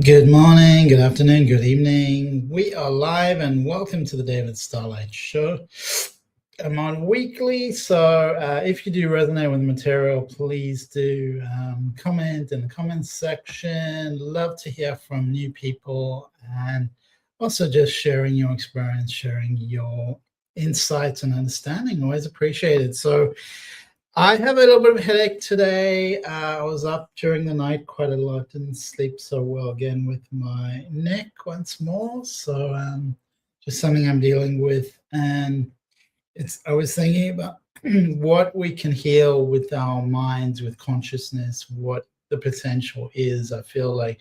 Good morning, good afternoon, good evening. We are live and welcome to the David Starlyte Show. I'm on weekly, so if you do resonate with the material, please do comment in the comments section. Love to hear from new people and also just sharing your experience, sharing your insights and understanding. Always appreciated. So I have a little bit of a headache today. I was up during the night quite a lot, didn't sleep so well again with my neck once more. So just something I'm dealing with. And I was thinking about what we can heal with our minds, with consciousness, what the potential is. I feel like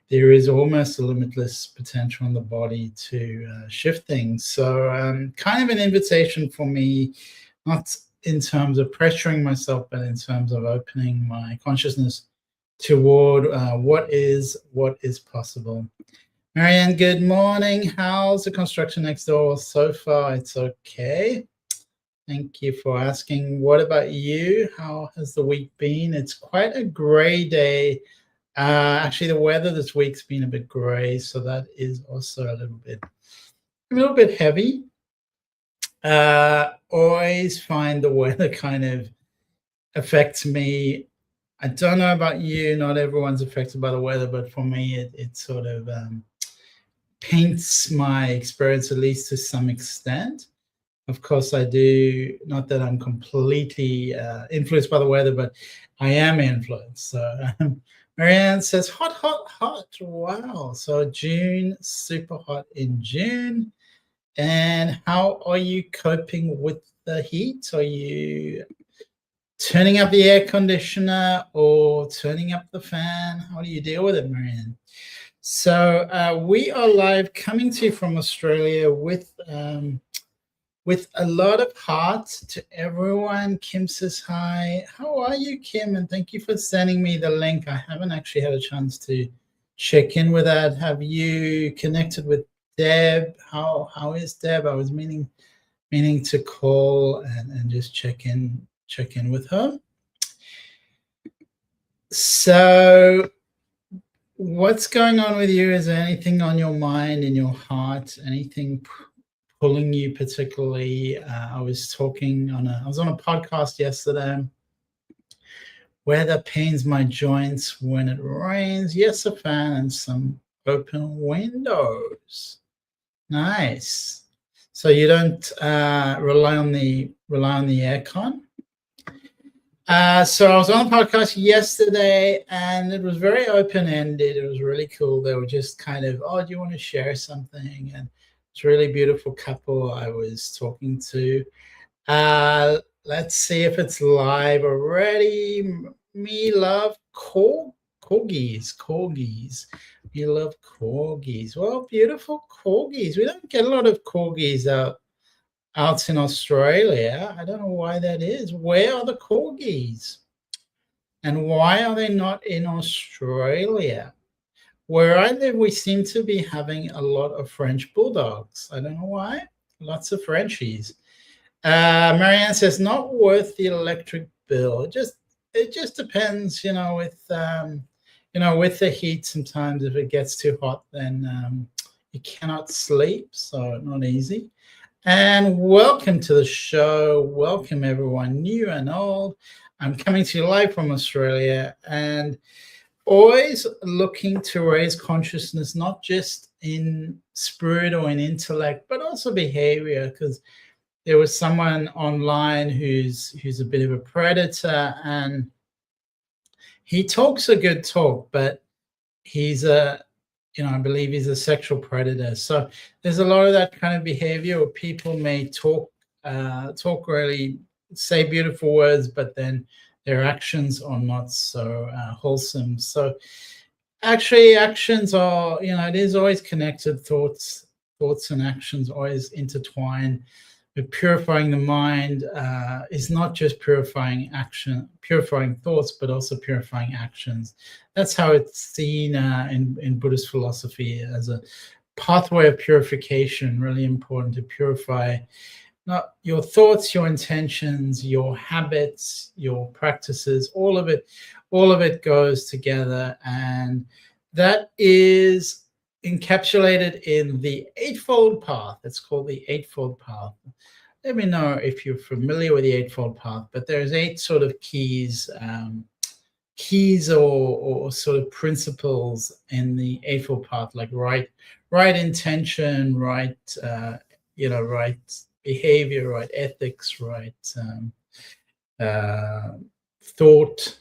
there is almost a limitless potential in the body to shift things. So kind of an invitation for me, not in terms of pressuring myself, but in terms of opening my consciousness toward what is possible. Marianne, good morning. How's the construction next door? So far, it's okay. Thank you for asking. What about you? How has the week been? It's quite a gray day. Actually, the weather this week's been a bit gray, so that is also a little bit heavy. Always find the weather kind of affects me. I don't know about you, not everyone's affected by the weather, but for me, it sort of paints my experience, at least to some extent. Of course, I do, not that I'm completely influenced by the weather, but I am influenced. So Marianne says, hot, hot, hot. Wow. So June, super hot in June. And how are you coping with the heat? Are you turning up the air conditioner or turning up the fan? How do you deal with it, Marianne? So we are live, coming to you from Australia with a lot of heart to everyone. Kim says hi. How are you, Kim? And thank you for sending me the link. I haven't actually had a chance to check in with that. Have you connected with Deb? How is Deb? I was meaning to call and just check in with her. So what's going on with you? Is there anything on your mind, in your heart, anything pulling you particularly? I was on a podcast yesterday. Weather pains my joints when it rains. Yes, a fan and some open windows. Nice. So you don't rely on the aircon. So I was on a podcast yesterday, and it was very open-ended. It was really cool. They were just kind of, oh, do you want to share something? And it's a really beautiful couple I was talking to. Let's see if it's live already. Me love corgis. You love corgis. Well, beautiful corgis. We don't get a lot of corgis out in Australia. I don't know why that is. Where are the corgis? And why are they not in Australia? Where I live, we seem to be having a lot of French bulldogs. I don't know why. Lots of Frenchies. Marianne says, not worth the electric bill. It just depends, with the heat. Sometimes if it gets too hot, then you cannot sleep. So not easy. And welcome to the show. Welcome everyone, new and old. I'm coming to you live from Australia, and always looking to raise consciousness, not just in spirit or in intellect, but also behavior, because there was someone online who's a bit of a predator, and he talks a good talk, but I believe he's a sexual predator. So there's a lot of that kind of behavior where people may talk really, say beautiful words, but then their actions are not so wholesome. So actually actions are, it is always connected. Thoughts and actions always intertwine. But purifying the mind is not just purifying thoughts, but also purifying actions. That's how it's seen in Buddhist philosophy, as a pathway of purification. Really important to purify not your thoughts, your intentions, your habits, your practices, all of it goes together, and that is encapsulated in the Eightfold Path. It's called the Eightfold Path. Let me know if you're familiar with the Eightfold Path, but there's 8 sort of keys or sort of principles in the Eightfold Path, like right intention, right behavior, right ethics, right thought.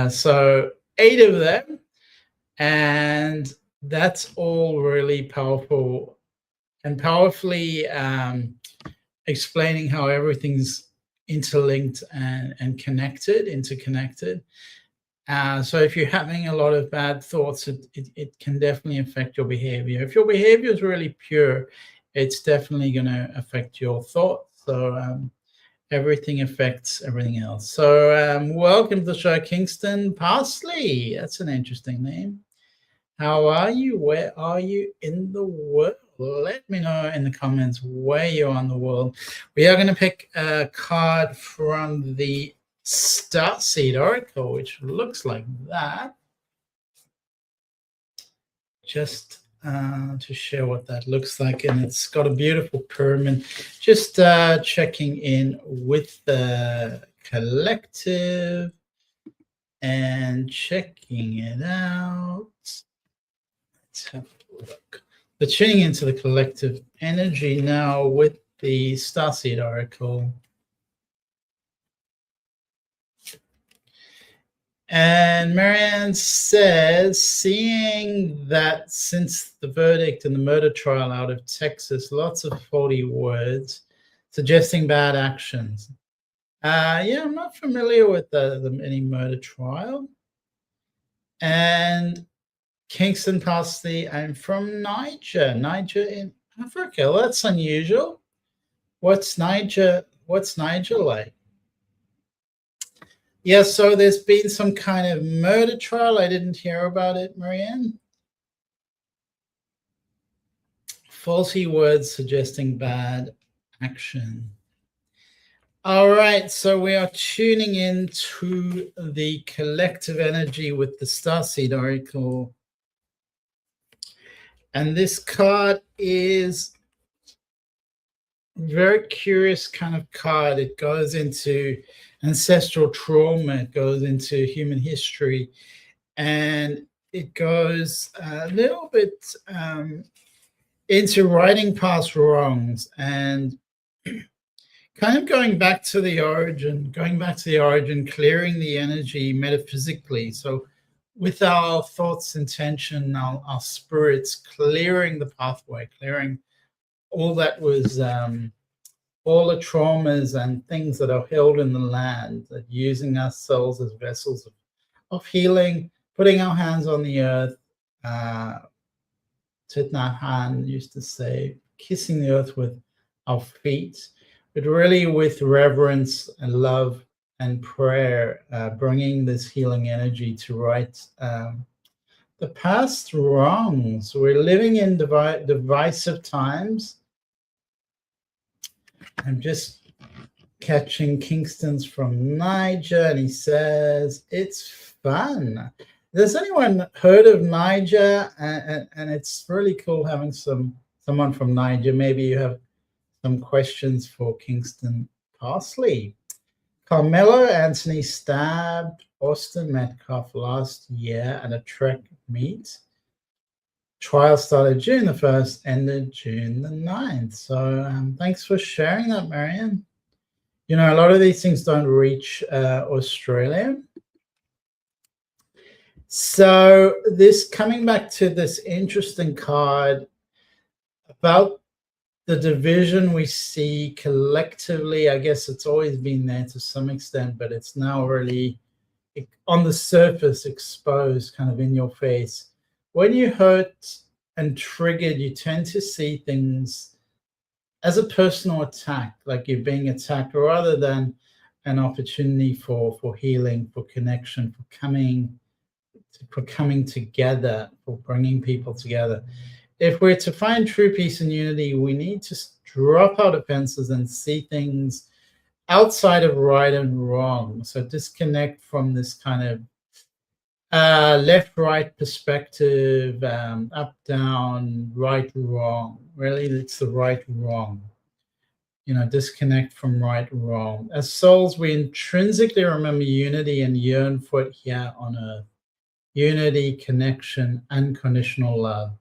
So 8 of them, and that's all really powerful and powerfully explaining how everything's interlinked and interconnected. So if you're having a lot of bad thoughts, it can definitely affect your behavior. If your behavior is really pure, it's definitely going to affect your thoughts. So everything affects everything else. So welcome to the show, Kingston Parsley. That's an interesting name. How are you? Where are you in the world? Let me know in the comments where you are in the world. We are going to pick a card from the Starseed Oracle, which looks like that. Just to share what that looks like, and it's got a beautiful pyramid. Just checking in with the collective and checking it out. Let's have a look. We're tuning into the collective energy now with the Starseed Oracle. And Marianne says, seeing that since the verdict in the murder trial out of Texas, lots of faulty words suggesting bad actions. Yeah, I'm not familiar with any murder trial. And Kingston Parsley, I'm from Niger in Africa. Well, that's unusual. What's Niger like? Yeah, so there's been some kind of murder trial. I didn't hear about it, Marianne. Faulty words suggesting bad action. All right, so we are tuning into the collective energy with the Starseed Oracle. And this card is a very curious kind of card. It goes into ancestral trauma, it goes into human history, and it goes a little bit into righting past wrongs and kind of going back to the origin, clearing the energy metaphysically. So with our thoughts, intention, our spirits, clearing the pathway, clearing all that was all the traumas and things that are held in the land, that using ourselves as vessels of healing, putting our hands on the earth. Thich Nhat Hanh used to say, kissing the earth with our feet, but really with reverence and love and prayer, bringing this healing energy to right the past wrongs. We're living in divisive times. I'm just catching Kingston's from Niger, and he says it's fun. Has anyone heard of Niger? And it's really cool having someone from Niger. Maybe you have some questions for Kingston Parsley. Carmelo Anthony stabbed Austin Metcalf last year at a track meet. Trial started June the 1st, ended June the 9th. So thanks for sharing that, Marianne. You know, a lot of these things don't reach Australia. So this, coming back to this interesting card about the division we see collectively, I guess it's always been there to some extent, but it's now really on the surface, exposed, kind of in your face. When you're hurt and triggered, you tend to see things as a personal attack, like you're being attacked, rather than an opportunity for healing, for connection, for coming together, for bringing people together. If we're to find true peace and unity, we need to drop our defenses and see things outside of right and wrong. So disconnect from this kind of left-right perspective, up, down, right, wrong. Really, it's the right, wrong. Disconnect from right, wrong. As souls, we intrinsically remember unity and yearn for it here on earth. Unity, connection, unconditional love.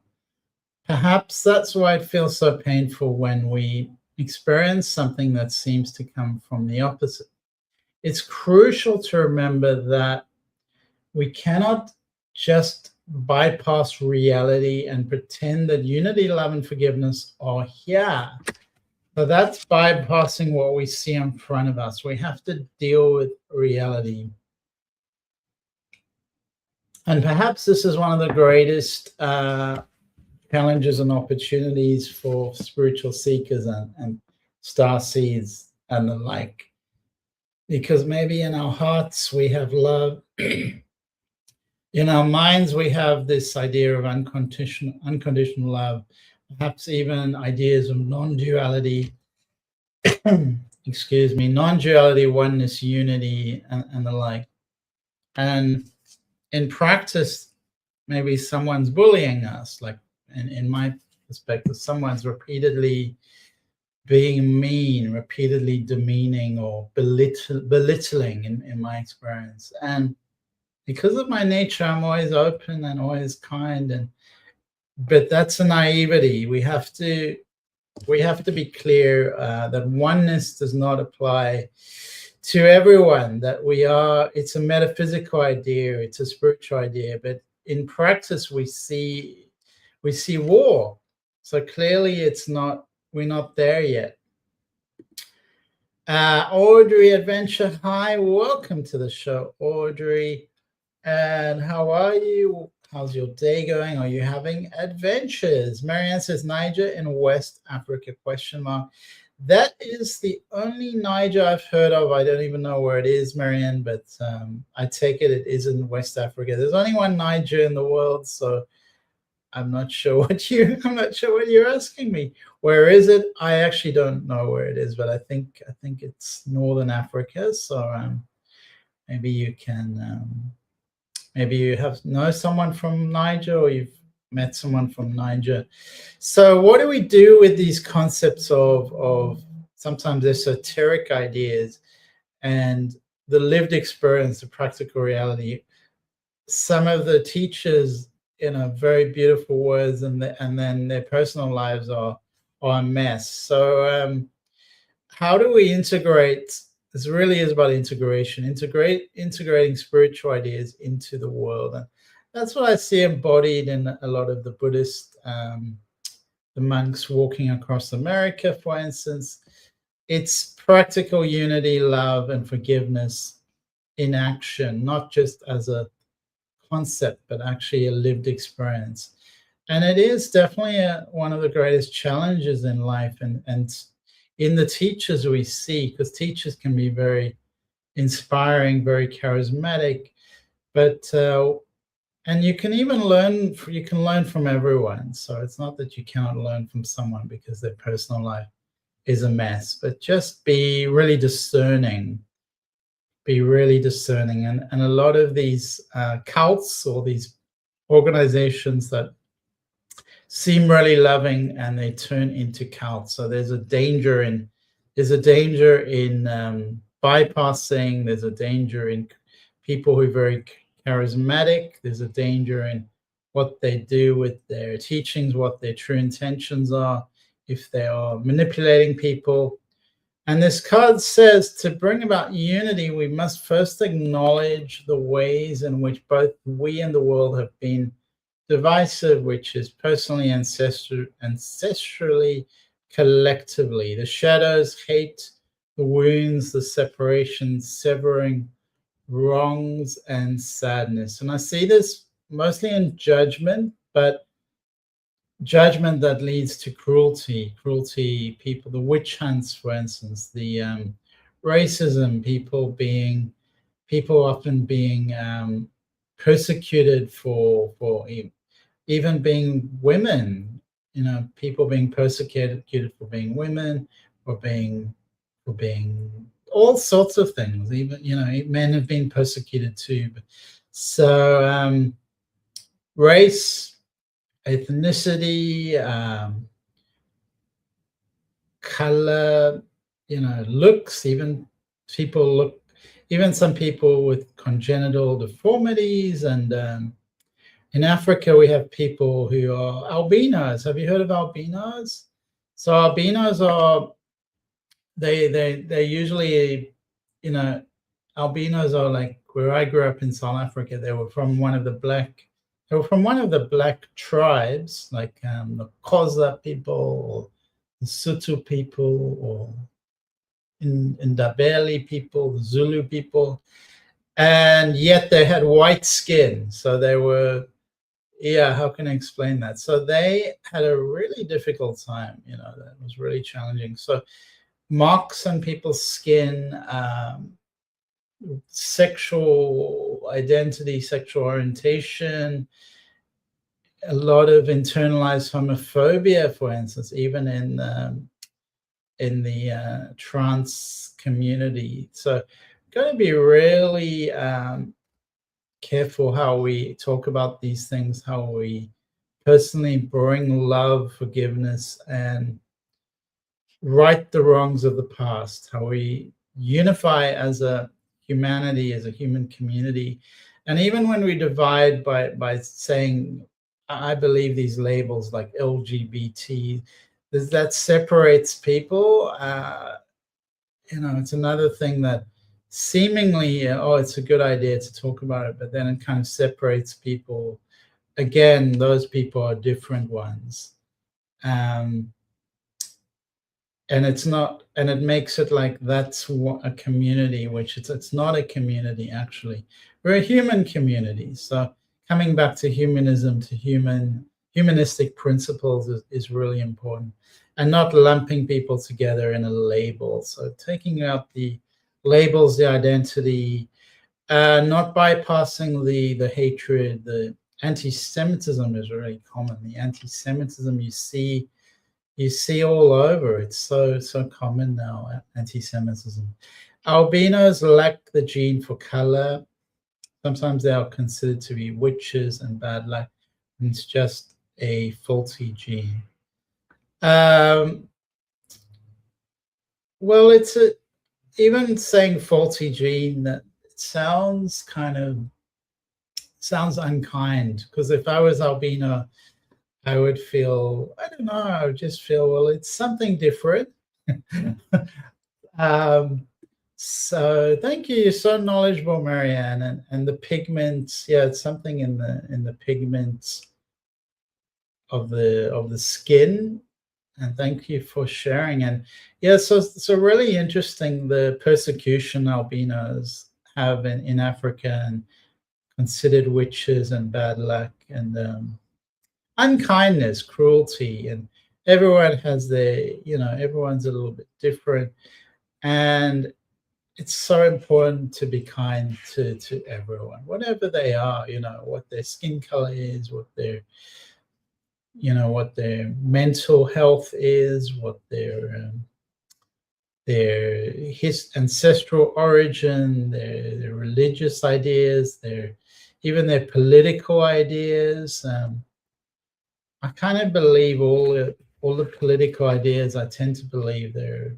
Perhaps that's why it feels so painful when we experience something that seems to come from the opposite. It's crucial to remember that we cannot just bypass reality and pretend that unity, love, and forgiveness are here. So that's bypassing what we see in front of us. We have to deal with reality. And perhaps this is one of the greatest challenges and opportunities for spiritual seekers and star seeds and the like. Because maybe in our hearts we have love. In our minds, we have this idea of unconditional love, perhaps even ideas of non-duality, non-duality, oneness, unity, and the like. And in practice, maybe someone's bullying us, like in my perspective, someone's repeatedly being mean, repeatedly demeaning or belittling in my experience. And because of my nature, I'm always open and always kind, but that's a naivety. We have to be clear that oneness does not apply to everyone. That it's a metaphysical idea, it's a spiritual idea, but in practice we see war. So clearly we're not there yet. Audrey Adventure, hi, welcome to the show, Audrey. And how are you? How's your day going? Are you having adventures? Marianne says Niger in West Africa, ? That is the only Niger I've heard of. I don't even know where it is, Marianne, but I take it is in West Africa. There's only one Niger in the world, so I'm not sure what you're asking me. Where is it? I actually don't know where it is, but I think it's Northern Africa. So maybe you can. Maybe you know someone from Niger, or you've met someone from Niger. So what do we do with these concepts of sometimes esoteric ideas and the lived experience, the practical reality? Some of the teachers, very beautiful words, and then their personal lives are a mess. So how do we integrate? This really is about integration, integrating spiritual ideas into the world. And that's what I see embodied in a lot of the Buddhist, the monks walking across America, for instance. It's practical unity, love, and forgiveness in action, not just as a concept, but actually a lived experience. And it is definitely one of the greatest challenges in life, and in the teachers we see, because teachers can be very inspiring, very charismatic, but and you can learn from everyone. So it's not that you cannot learn from someone because their personal life is a mess, but just be really discerning. And a lot of these cults or these organizations that seem really loving and they turn into cults. So there's a danger in bypassing. There's a danger in people who are very charismatic. There's a danger in what they do with their teachings, what their true intentions are, if they are manipulating people. And this card says to bring about unity, we must first acknowledge the ways in which both we and the world have been divisive, which is personally, ancestrally, collectively. The shadows, hate, the wounds, the separations, severing, wrongs, and sadness. And I see this mostly in judgment, but judgment that leads to cruelty, people, the witch hunts, for instance, the racism, people often being persecuted for even being women, people being persecuted for being women, for being all sorts of things. Even men have been persecuted too. So race, ethnicity, color, looks, even some people with congenital deformities. And in Africa, we have people who are albinos. Have you heard of albinos? So albinos are, they usually, albinos are like, where I grew up in South Africa, they were from one of the black tribes, like the Xhosa people, or the Sotho people, or in Ndebele people, the Zulu people, and yet they had white skin. So they were, how can I explain that? So they had a really difficult time, that was really challenging. So marks on people's skin, sexual identity, sexual orientation, a lot of internalized homophobia, for instance, even in the trans community. So got to be really careful how we talk about these things, how we personally bring love, forgiveness, and right the wrongs of the past, how we unify as a humanity, as a human community. And even when we divide by saying, I believe these labels like LGBT, that separates people. It's another thing that seemingly, it's a good idea to talk about it, but then it kind of separates people. Again, those people are different ones. And it's not, and it makes it like that's a community, which it's not a community, actually. We're a human community. So coming back to humanism, to humanistic principles is really important, and not lumping people together in a label. So taking out the labels, the identity, not bypassing the hatred. The anti-Semitism is really common. The anti-Semitism you see all over. It's so common now, anti-Semitism. Albinos lack the gene for color. Sometimes they are considered to be witches and bad luck. And it's just a faulty gene. Well, it's even saying faulty gene, that it sounds unkind, because if I was albino, I would feel, I don't know, I would just feel, well, it's something different. So thank you. You're so knowledgeable, Marianne. And the pigments, it's something in the pigments of the skin. And thank you for sharing. And so really interesting, the persecution albinos have in Africa, and considered witches and bad luck, and unkindness, cruelty, and everyone has everyone's a little bit different, and it's so important to be kind to everyone, whatever they are, what their skin color is, what their mental health is, what their ancestral origin, their religious ideas, even their political ideas. I kind of believe all the political ideas, I tend to believe they're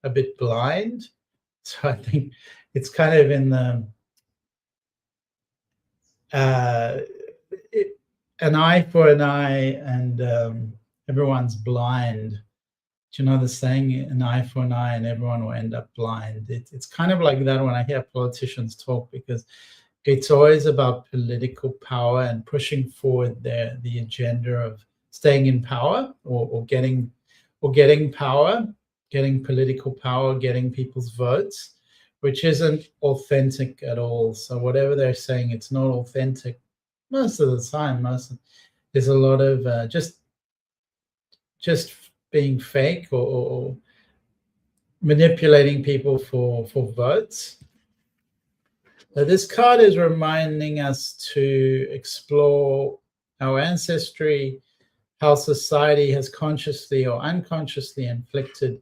a bit blind. So I think it's kind of in the an eye for an eye, and everyone's blind. Do you know the saying, an eye for an eye and everyone will end up blind? It's kind of like that when I hear politicians talk, because it's always about political power and pushing forward the agenda of staying in power, or getting power, getting political power, getting people's votes, which isn't authentic at all. So whatever they're saying, it's not authentic most of the time. There's a lot of just being fake, or manipulating people for votes. This card is reminding us to explore our ancestry, how society has consciously or unconsciously inflicted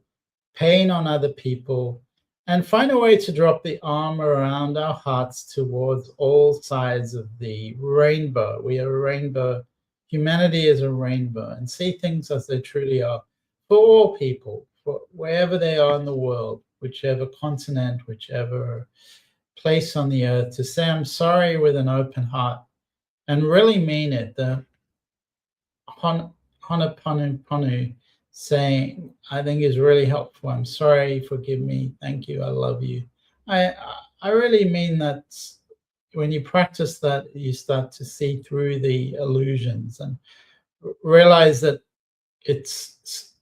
pain on other people, and find a way to drop the armor around our hearts towards all sides of the rainbow. We are a rainbow. Humanity is a rainbow, and see things as they truly are for all people, for wherever they are in the world, whichever continent, whichever place on the earth, to say I'm sorry with an open heart and really mean it. The Honoponopono saying, I think, is really helpful. I'm sorry, forgive me, thank you, I love you. I really mean that. When you practice that, you start to see through the illusions and realize that it's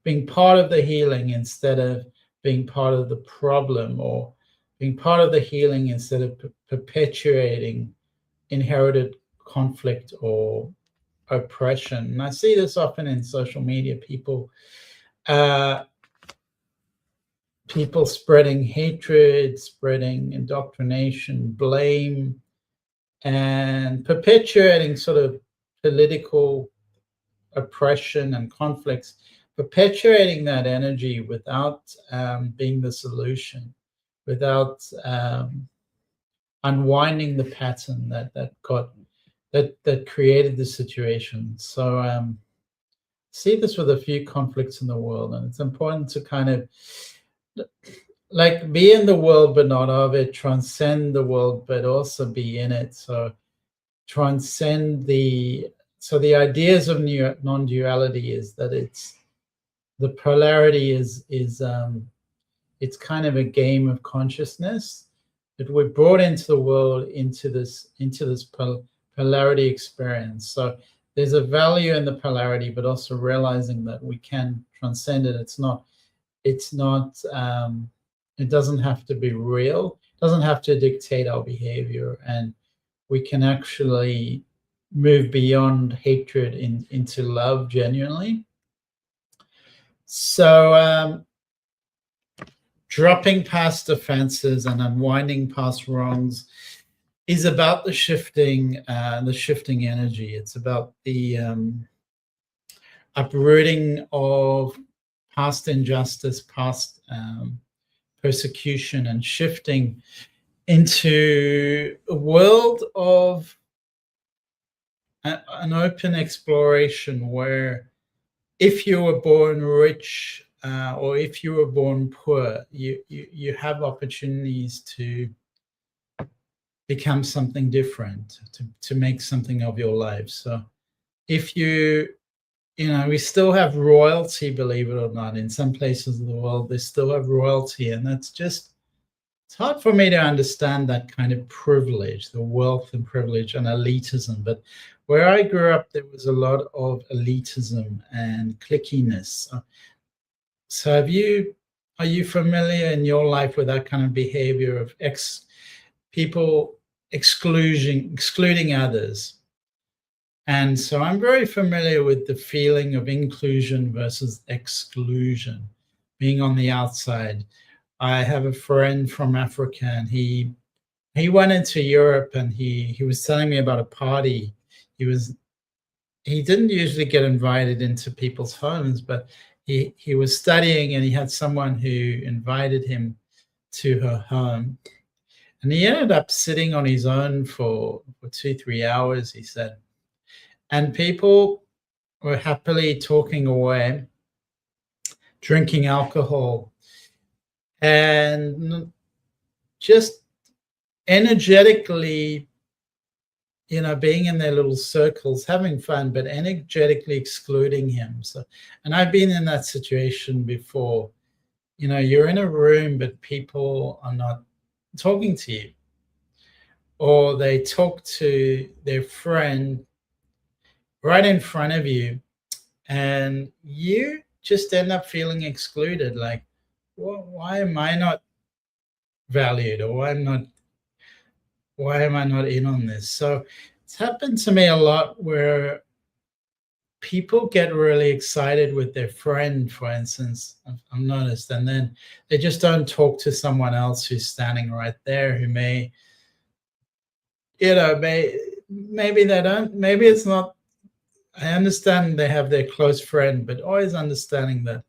being part of the healing instead of being part of the problem, or being part of the healing instead of perpetuating inherited conflict or oppression. And I see this often in social media, people spreading hatred, spreading indoctrination, blame, and perpetuating sort of political oppression and conflicts, perpetuating that energy without being the solution, without unwinding the pattern that created the situation. So see this with a few conflicts in the world, and it's important to kind of like be in the world but not of it, transcend the world but also be in it. So transcend the ideas of non-duality is that the polarity is it's kind of a game of consciousness that we're brought into the world into this polarity experience. So there's a value in the polarity, but also realizing that we can transcend it. It doesn't have to be real. It doesn't have to dictate our behavior, and we can actually move beyond hatred into love genuinely. So dropping past offenses and unwinding past wrongs is about the shifting energy. It's about the uprooting of past injustice, past persecution, and shifting into a world of an open exploration where if you were born rich or if you were born poor, you have opportunities to become something different, to make something of your life. So if we still have royalty, believe it or not. In some places of the world, they still have royalty, and it's hard for me to understand that kind of privilege, the wealth and privilege and elitism. But where I grew up, there was a lot of elitism and clickiness. So are you familiar in your life with that kind of behavior of people excluding others? And so I'm very familiar with the feeling of inclusion versus exclusion, being on the outside. I have a friend from Africa, and he went into Europe, and he was telling me about a party. He didn't usually get invited into people's homes, but he was studying, and he had someone who invited him to her home. And he ended up sitting on his own for 2-3 hours, he said. And people were happily talking away, drinking alcohol, and just energetically, being in their little circles, having fun, but energetically excluding him. So, and I've been in that situation before. You're in a room, but people are not talking to you, or they talk to their friend right in front of you, and you just end up feeling excluded. Like, well, why am I not valued, or why am I not in on this? So it's happened to me a lot where people get really excited with their friend, for instance, I've noticed, and then they just don't talk to someone else who's standing right there, who maybe they don't, maybe it's not I understand they have their close friend, but always understanding that,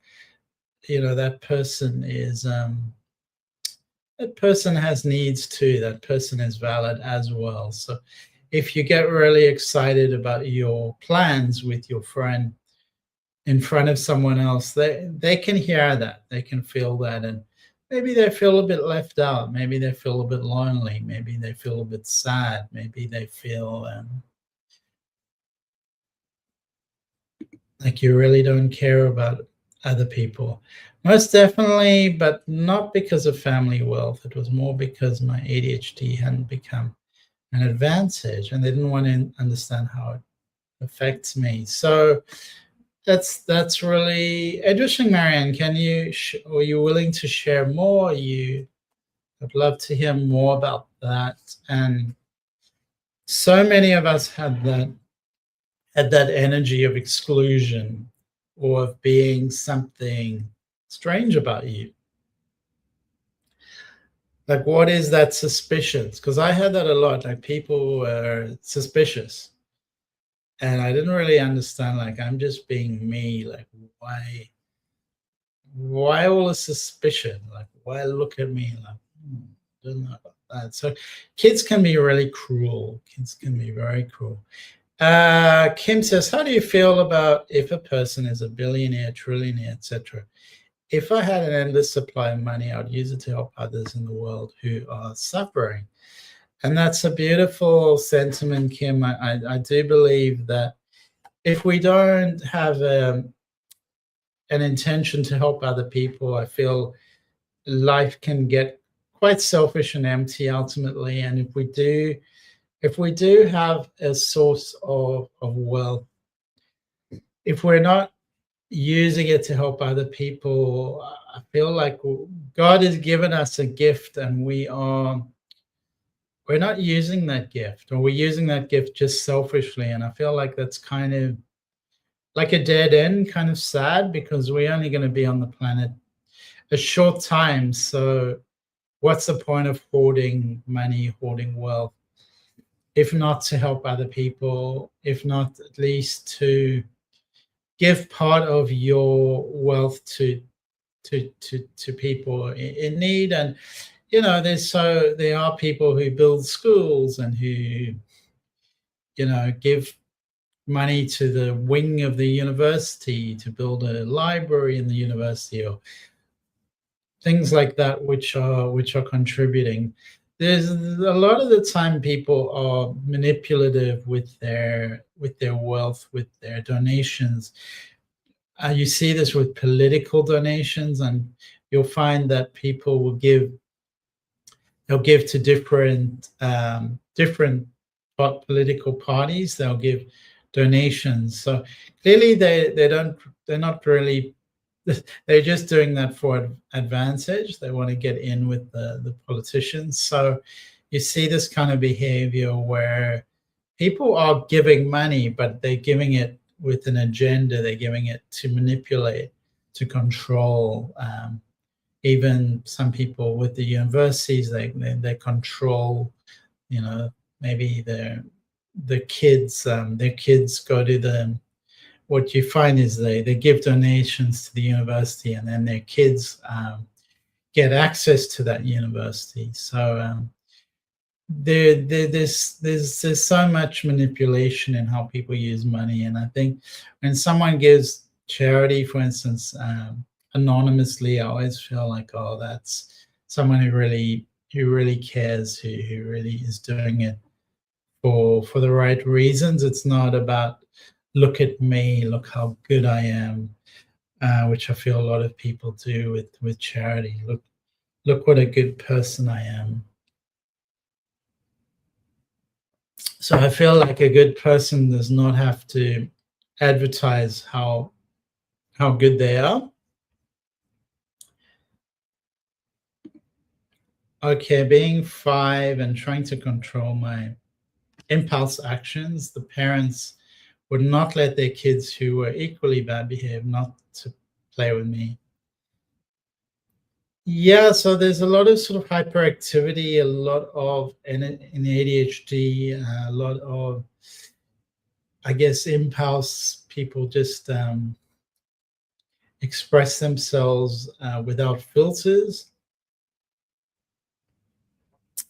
that person has needs too. That person is valid as well. So if you get really excited about your plans with your friend in front of someone else, they can hear that, they can feel that, and maybe they feel a bit left out, maybe they feel a bit lonely, maybe they feel a bit sad, maybe they feel like you really don't care about other people. Most definitely, but not because of family wealth. It was more because my ADHD hadn't become an advantage, and they didn't want to understand how it affects me. So that's really interesting, Marianne. Can you are you willing to share more? I'd love to hear more about that. And so many of us had that energy of exclusion or of being something strange about you. Like, what is that suspicion? Because I had that a lot. Like, people were suspicious, and I didn't really understand. Like, I'm just being me. Like, why all the suspicion? Like, why look at me? Like, don't know about that. So, kids can be really cruel. Kids can be very cruel. Kim says, how do you feel about if a person is a billionaire, trillionaire, etc.? If I had an endless supply of money, I would use it to help others in the world who are suffering. And that's a beautiful sentiment, Kim. I do believe that if we don't have an intention to help other people, I feel life can get quite selfish and empty ultimately. And if we do have a source of wealth, if we're not using it to help other people, I feel like God has given us a gift, and we're not using that gift, or we're using that gift just selfishly. And I feel like that's kind of like a dead end, kind of sad, because we're only going to be on the planet a short time. So what's the point of hoarding money, hoarding wealth, if not to help other people, if not at least to give part of your wealth to people in need? And there are people who build schools and who give money to the wing of the university to build a library in the university, or things like that, which are contributing. There's a lot of the time people are manipulative with their wealth, with their donations. You see this with political donations, and you'll find that people will they'll give to different political parties. They'll give donations. So clearly they're not really, they're just doing that for advantage. They want to get in with the politicians. So you see this kind of behavior where people are giving money, but they're giving it with an agenda. They're giving it to manipulate, to control. Even some people with the universities, they control. Maybe their kids go to them. What you find is they give donations to the university, and then their kids get access to that university. So there's so much manipulation in how people use money. And I think when someone gives charity, for instance, anonymously, I always feel like, oh, that's someone who really cares, who really is doing it for the right reasons. It's not about, look at me, look how good I am, which I feel a lot of people do with charity. Look what a good person I am. So I feel like a good person does not have to advertise how good they are. Okay, being 5 and trying to control my impulse actions, the parents would not let their kids who were equally bad behaved not to play with me. Yeah, so there's a lot of sort of hyperactivity, a lot of in ADHD, a lot of I guess, impulse. People just express themselves without filters,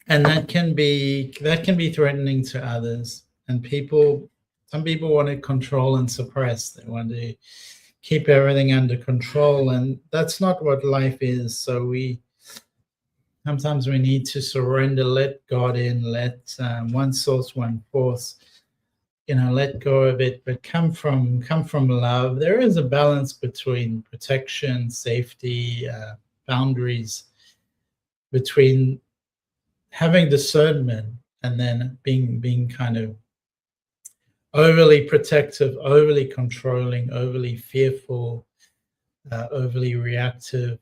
and that can be threatening to others. And some people want to control and suppress. They want to keep everything under control, and that's not what life is. So sometimes we need to surrender, let God in, let one source, one force, let go of it, but come from love. There is a balance between protection, safety, boundaries, between having discernment and then being kind of overly protective, overly controlling, overly fearful, overly reactive.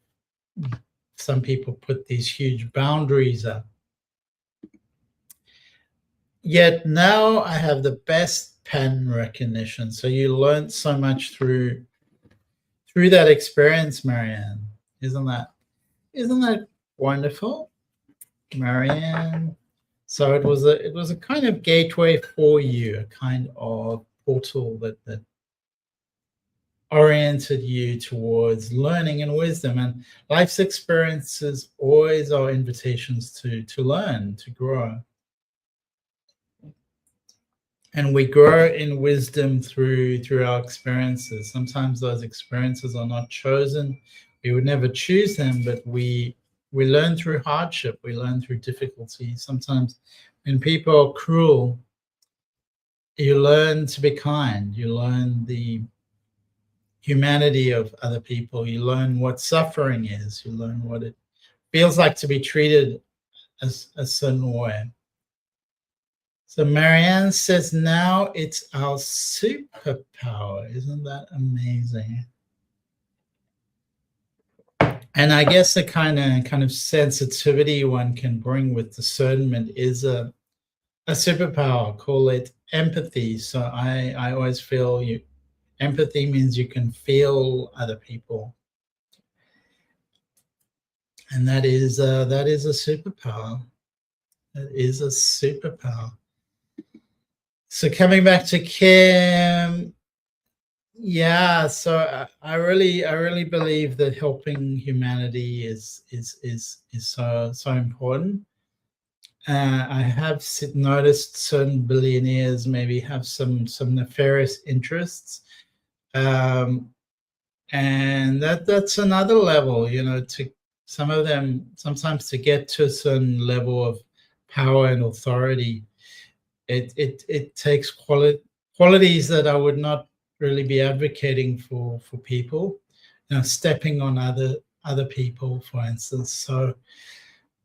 Some people put these huge boundaries up. Yet now I have the best pattern recognition. So you learned so much through that experience, Marianne. Isn't that wonderful, Marianne? So it was a kind of gateway for you, a kind of portal that oriented you towards learning and wisdom. And life's experiences always are invitations to learn, to grow. And we grow in wisdom through our experiences. Sometimes those experiences are not chosen. We would never choose them, but we learn through hardship. We learn through difficulty. Sometimes when people are cruel, you learn to be kind. You learn the humanity of other people. You learn what suffering is. You learn what it feels like to be treated as a certain way. So Marianne says, now it's our superpower. Isn't that amazing? And I guess the kind of sensitivity one can bring with discernment is a superpower. Call it empathy. So I always feel empathy means you can feel other people, and that is a superpower. That is a superpower. So coming back to Kim, yeah. So I really believe that helping humanity is so important. I have noticed certain billionaires maybe have some nefarious interests, and that's another level. To some of them, sometimes to get to a certain level of power and authority, it takes qualities that I would not really be advocating for people. Stepping on other people, for instance. So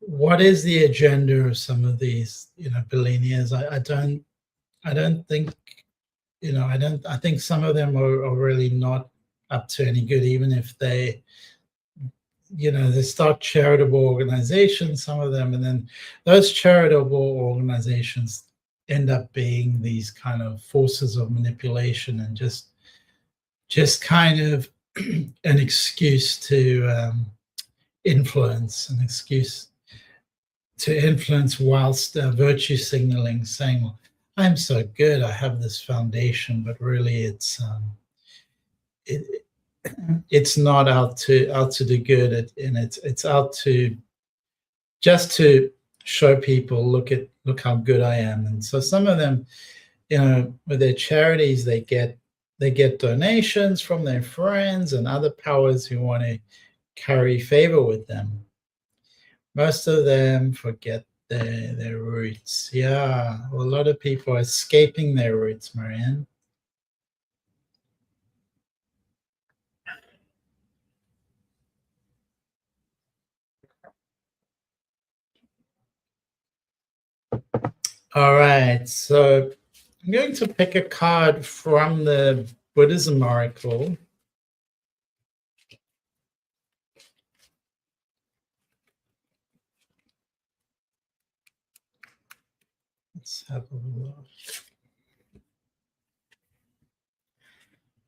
what is the agenda of some of these billionaires? I don't think I think some of them are really not up to any good, even if they start charitable organizations, some of them, and then those charitable organizations end up being these kind of forces of manipulation and just kind of an excuse to influence, whilst virtue signaling, saying, well, I'm so good, I have this foundation, but really it's not out to do good, and it's out to just to show people, look how good I am. And so some of them, with their charities, they get donations from their friends and other powers who want to curry favor with them. Most of them forget their roots. Yeah, well, a lot of people are escaping their roots, Marianne. All right, so I'm going to pick a card from the Buddhism Oracle. Let's have a look.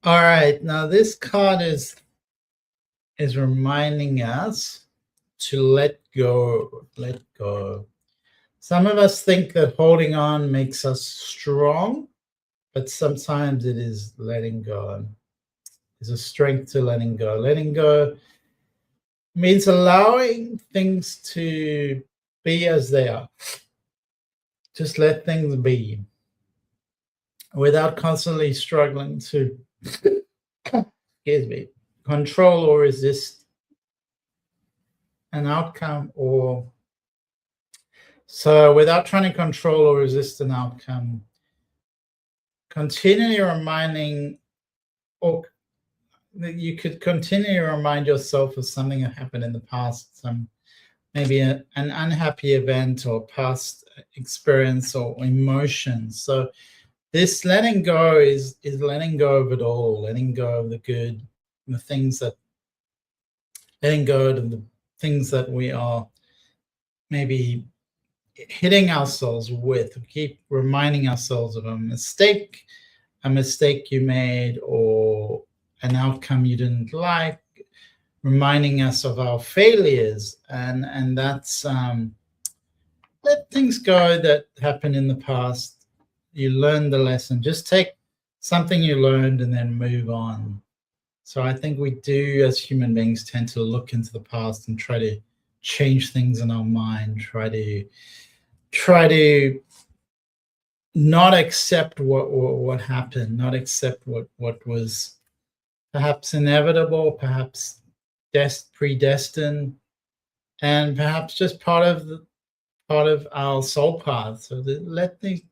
All right, now this card is reminding us to let go. Let go. Some of us think that holding on makes us strong, but sometimes it is letting go. There's a strength to letting go. Letting go means allowing things to be as they are. Just let things be without constantly struggling to excuse me, control or resist an outcome, or so without trying to control or resist an outcome, continually reminding, or you could continually remind yourself of something that happened in the past, some maybe an unhappy event or past experience or emotion. So this letting go is letting go of it all, letting go of the good, the things that, letting go of the things that we are maybe hitting ourselves with. Keep reminding ourselves of a mistake you made, or an outcome you didn't like, reminding us of our failures, and that's let things go that happened in the past. You learned the lesson. Just take something you learned and then move on. So I think we do, as human beings, tend to look into the past and try to change things in our mind, try to not accept what happened, not accept what was perhaps inevitable, perhaps predestined, and perhaps just part of our soul path. So let these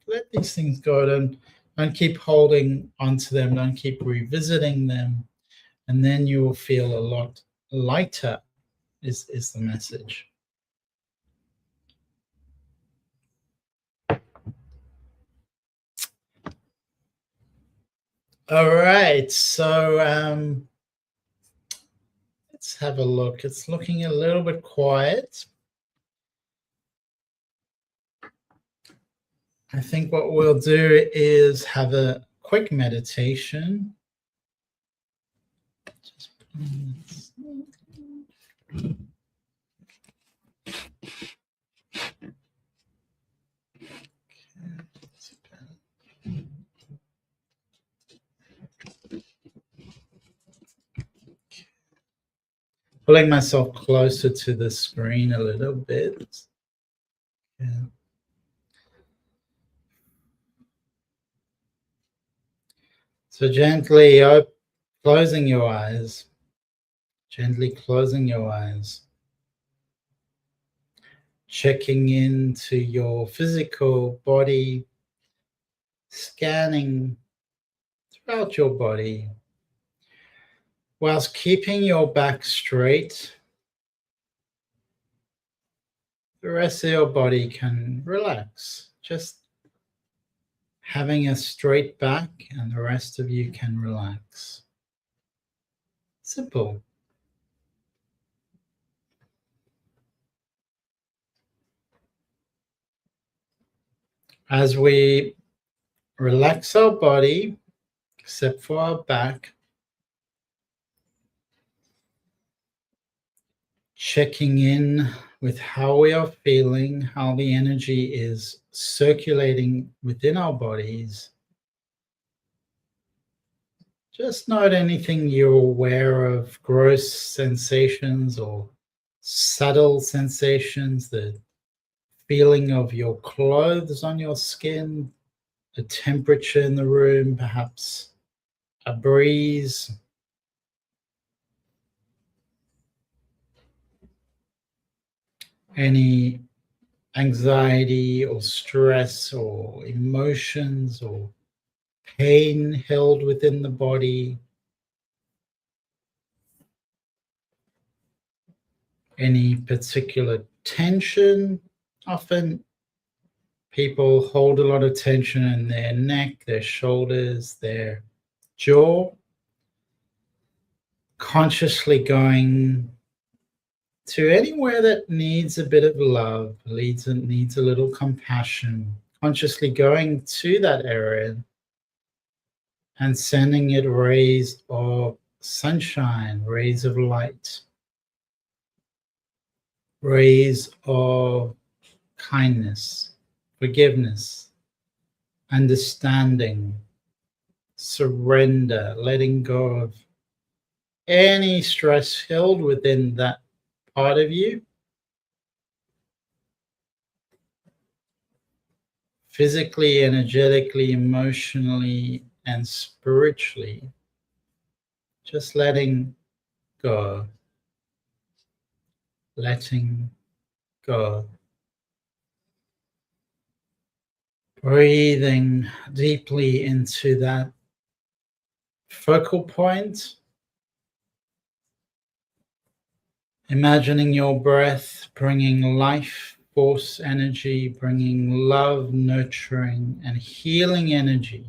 things go. Don't keep holding onto them. Don't keep revisiting them, and then you will feel a lot lighter. Is the message. All right, so let's have a look. It's looking a little bit quiet. I think what we'll do is have a quick meditation. Pulling myself closer to the screen a little bit. Yeah. So gently closing your eyes. Gently closing your eyes. Checking into your physical body, scanning throughout your body, whilst keeping your back straight. The rest of your body can relax. Just having a straight back, and the rest of you can relax. Simple. As we relax our body, except for our back, checking in with how we are feeling, how the energy is circulating within our bodies. Just note anything you're aware of, gross sensations or subtle sensations, the feeling of your clothes on your skin, the temperature in the room, perhaps a breeze. Any anxiety or stress or emotions or pain held within the body. Any particular tension. Often people hold a lot of tension in their neck, their shoulders, their jaw. Consciously going to anywhere that needs a bit of love, needs a little compassion. Consciously going to that area and sending it rays of sunshine, rays of light, rays of kindness, forgiveness, understanding, surrender, letting go of any stress held within that part of you, physically, energetically, emotionally, and spiritually. Just letting go, letting go. Breathing deeply into that focal point. Imagining your breath bringing life, force, energy, bringing love, nurturing, and healing energy.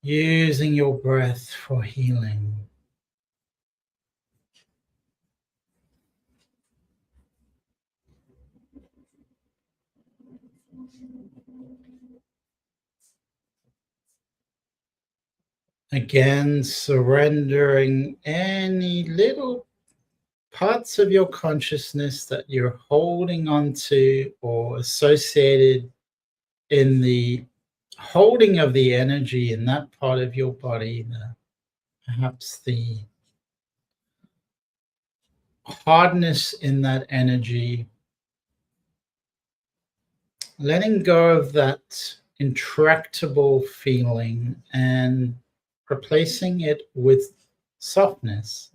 Using your breath for healing. Again, surrendering any little parts of your consciousness that you're holding on to or associated in the holding of the energy in that part of your body, perhaps the hardness in that energy, letting go of that intractable feeling and replacing it with softness,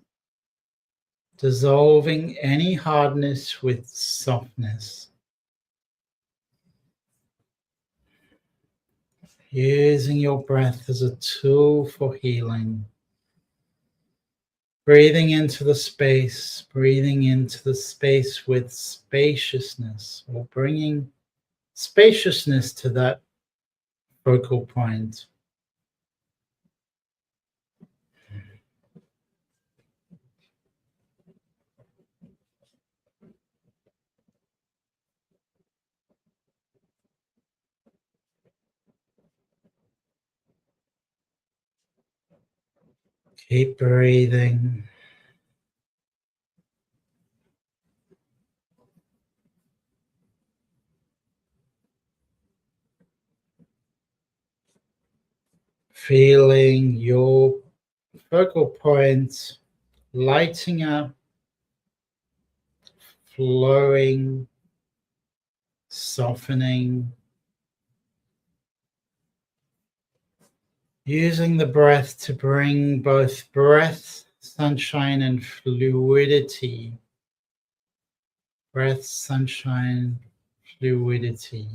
dissolving any hardness with softness. Using your breath as a tool for healing. Breathing into the space with spaciousness, or bringing spaciousness to that focal point. Keep breathing. Feeling your focal point lighting up, flowing, softening. Using the breath to bring both breath, sunshine, and fluidity. Breath, sunshine, fluidity.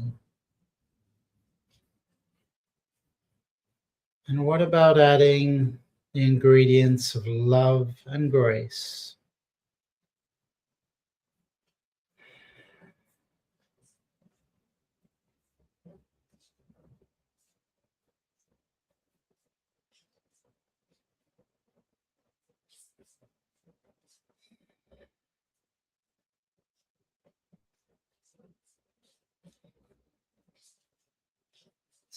And what about adding the ingredients of love and grace?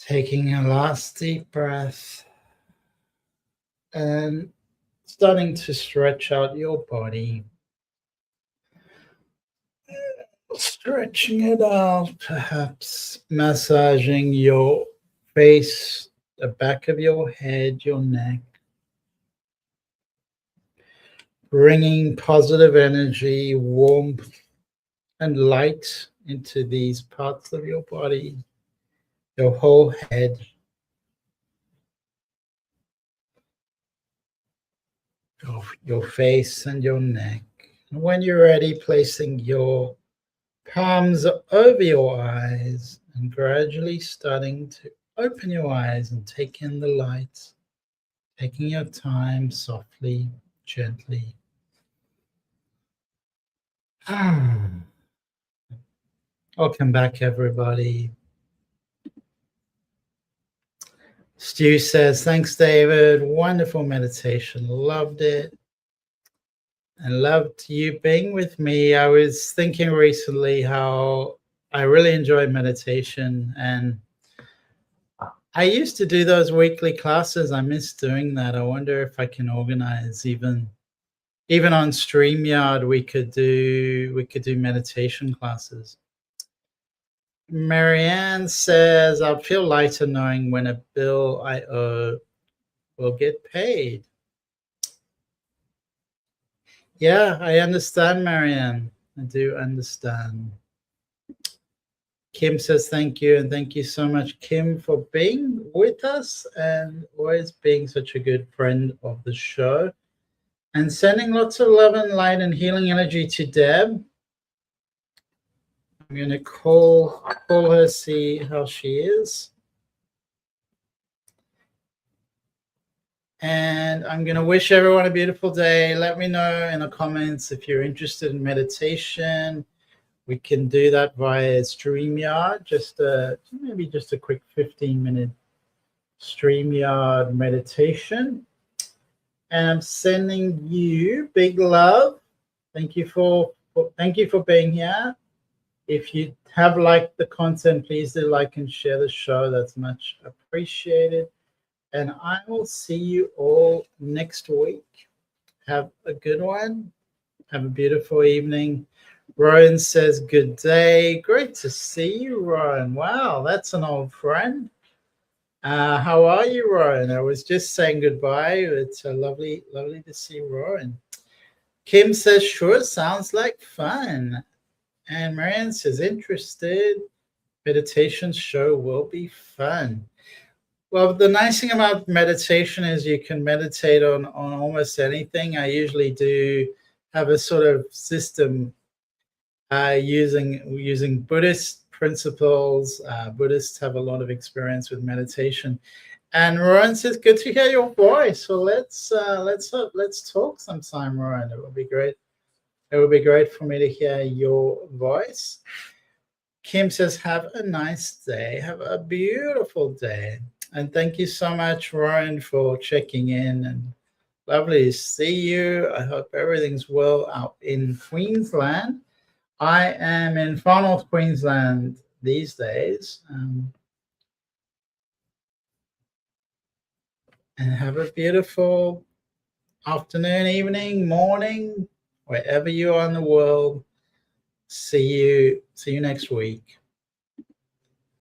Taking a last deep breath and starting to stretch out your body. Stretching it out, perhaps massaging your face, the back of your head, your neck. Bringing positive energy, warmth, and light into these parts of your body, your whole head. Your face and your neck. And when you're ready, placing your palms over your eyes and gradually starting to open your eyes and take in the light, taking your time softly, gently. Welcome back, everybody. Stu says, thanks, David. Wonderful meditation. Loved it. And loved you being with me. I was thinking recently how I really enjoy meditation, and I used to do those weekly classes. I miss doing that. I wonder if I can organize even on StreamYard we could do meditation classes. Marianne says, I feel lighter knowing when a bill I owe will get paid. Yeah, I understand, Marianne. I do understand. Kim says thank you, and thank you so much, Kim, for being with us and always being such a good friend of the show. And sending lots of love and light and healing energy to Deb. I'm going to call her, see how she is. And I'm going to wish everyone a beautiful day. Let me know in the comments if you're interested in meditation. We can do that via StreamYard, maybe just a quick 15-minute StreamYard meditation. And I'm sending you big love. Thank you for being here. If you have liked the content, please do like and share the show. That's much appreciated. And I will see you all next week. Have a good one. Have a beautiful evening. Rowan says, good day. Great to see you, Rowan. Wow, that's an old friend. How are you, Rowan? I was just saying goodbye. It's lovely to see Rowan. Kim says, sure, sounds like fun. And Marianne says, interested. Meditation show will be fun. Well, the nice thing about meditation is you can meditate on almost anything. I usually do have a sort of system using Buddhist principles. Buddhists have a lot of experience with meditation. And Rowan says, good to hear your voice. So let's talk sometime, Rowan. It would be great. It would be great for me to hear your voice. Kim says, have a nice day. Have a beautiful day. And thank you so much, Rowan, for checking in. And lovely to see you. I hope everything's well out in Queensland. I am in far north Queensland these days. And have a beautiful afternoon, evening, morning, wherever you are in the world. See you next week.